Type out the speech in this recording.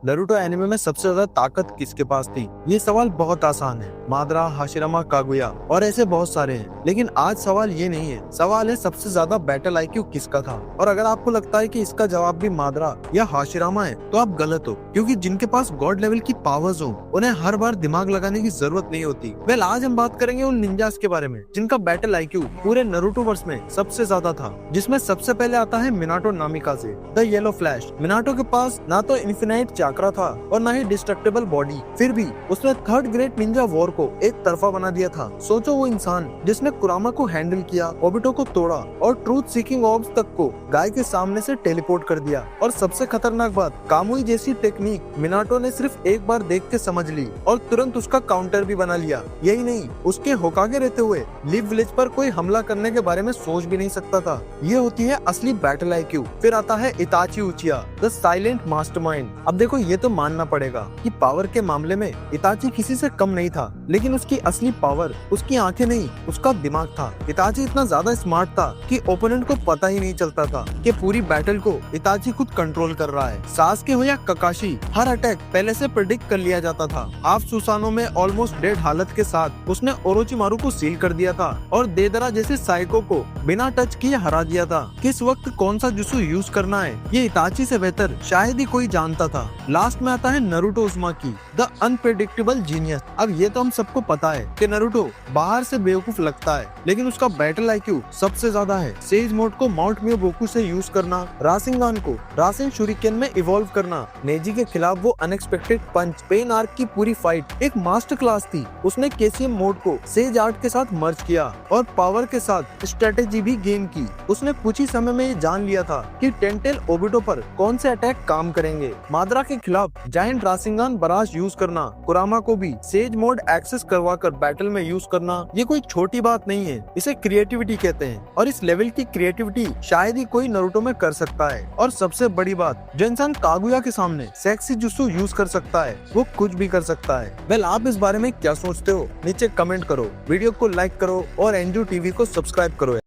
Naruto anime में सबसे ज्यादा ताकत किसके पास थी? ये सवाल बहुत आसान है। मादरा, हाशिरामा, कागुया और ऐसे बहुत सारे हैं। लेकिन आज सवाल ये नहीं है, सवाल है सबसे ज्यादा बैटल आईक्यू किसका था। और अगर आपको लगता है कि इसका जवाब भी मादरा या हाशिरामा है तो आप गलत हो, क्योंकि जिनके पास गॉड लेवल की पावर्स हो उन्हें हर बार दिमाग लगाने की जरूरत नहीं होती। वेल, आज हम बात करेंगे उन निंजास के बारे में जिनका बैटल आईक्यू पूरे नारुतो वर्स में सबसे ज्यादा था, जिसमें सबसे पहले आता है Minato Namikaze, the yellow flash. Minato के पास ना तो इन्फिनाइट चाक्रा था और ना ही डिस्ट्रक्टेबल बॉडी, फिर भी उसने थर्ड ग्रेट निंजा वॉर को एक तरफा बना दिया था। सोचो, वो इंसान जिसने कुरामा को हैंडल किया, ओबिटो को तोड़ा और ट्रूथ सीकिंग ऑर्ब्स तक को गाय के सामने से टेलीपोर्ट कर दिया। और सबसे खतरनाक बात, कामुई जैसी टेक्निक मिनाटो ने सिर्फ एक बार देख के समझ ली और तुरंत उसका काउंटर भी बना लिया। यही नहीं, उसके होकागे रहते हुए लीव विलेज पर कोई हमला करने के बारे में सोच भी नहीं सकता था। ये होती है असली बैटल आईक्यू। फिर आता है इताची उचिया, द साइलेंट मास्टरमाइंड। अब देखो, ये तो मानना पड़ेगा कि पावर के मामले में इताची किसी से कम नहीं था, लेकिन उसकी असली पावर उसकी आंखें नहीं, उसका दिमाग था। इताची इतना ज्यादा स्मार्ट था कि ओपोनेंट को पता ही नहीं चलता था कि पूरी बैटल को इताची खुद कंट्रोल कर रहा है। सासके हो या ककाशी, हर अटैक पहले से प्रेडिक्ट कर लिया जाता था। आप सुसानो में ऑलमोस्ट डेड हालत के साथ उसने ओरोचिमारू को सील कर दिया था और देदरा जैसे साइको को बिना टच किए हरा दिया था। किस वक्त कौन सा जुत्सु यूज करना है ये इताची से बेहतर शायद ही कोई जानता था। लास्ट में आता है Naruto Uzumaki, the unpredictable genius. अब ये तो हम सबको पता है कि नारुतो बाहर से बेवकूफ लगता है, लेकिन उसका बैटल आईक्यू सबसे ज्यादा है। सेज मोड को माउंट मियोबोकू से यूज करना, रासेंगान को रासेन शुरिकेन में इवॉल्व करना, नेजी के खिलाफ वो अनएक्सपेक्टेड पंच, पेन आर्क की पूरी फाइट एक मास्टर क्लास थी। उसने केसीएम मोड को सेज आर्ट के साथ मर्ज किया और पावर के साथ स्ट्रेटेजी भी गेम की। उसने कुछ ही समय में ये जान लिया था कि टेंटेल ओबिटो पर कौन से अटैक काम करेंगे। मादरा के खिलाफ जायंट रासेंगान बराश यूज करना, कुरामा को भी सेज मोड एक्सेस करवाकर बैटल में यूज करना, ये कोई छोटी बात नहीं है। इसे क्रिएटिविटी कहते हैं और इस लेवल की क्रिएटिविटी शायद ही कोई नारुतो में कर सकता है। और सबसे बड़ी बात, जो इंसान कागुया के सामने सेक्सी जुत्सु यूज कर सकता है वो कुछ भी कर सकता है। वेल, आप इस बारे में क्या सोचते हो नीचे कमेंट करो, वीडियो को लाइक करो और एनजू टीवी को सब्सक्राइब करो।